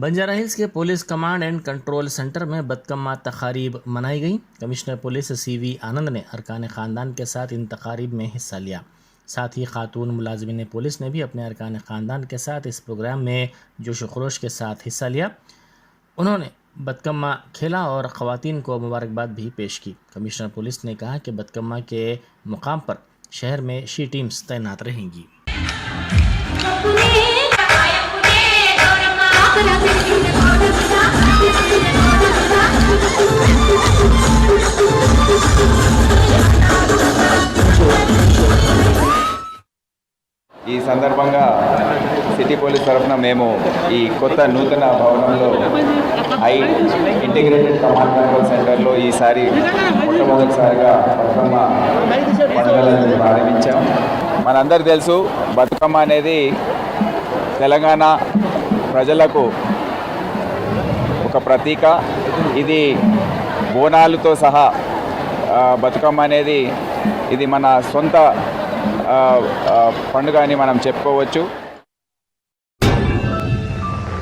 Banjara hills के police command and control centre में बदकम्मा तकारीब मनाई गई। कमिश्नर पुलिस CV आनंद ने अरकान ख़ानदान के साथ इन तकारीब में हिस्सा लिया। साथ ही खातून मुलाजमिन पुलिस ने भी अपने अरकान ख़ानदान के साथ इस प्रोग्राम में जोश खरोश के साथ हिस्सा लिया। उन्होंने बदकम्मा खेला और ख़वातीन को मुबारकबाद भी पेश की। कमिश्नर पुलिस ने कहा कि बदकम्मा के मुकाम पर शहर में शी टीम्स तैनात रहेंगी। ఈ సందర్భంగా సిటీ పోలీస్ తరఫున మేము ఈ కొత్త నూతన భవనంలో ఇంటిగ్రేటెడ్ కమాండ్ కంట్రోల్ సెంటర్లో ఈసారి మొట్టమొదటిసారిగా బతుకమ్మ పండుగలను ప్రారంభించాం. మనందరికీ తెలుసు, బతుకమ్మ అనేది తెలంగాణ ప్రజలకు ఒక ప్రతీక. ఇది బోనాలతో సహా బతుకమ్మ అనేది ఇది మన సొంత పండుగ అని మనం చెప్పుకోవచ్చు.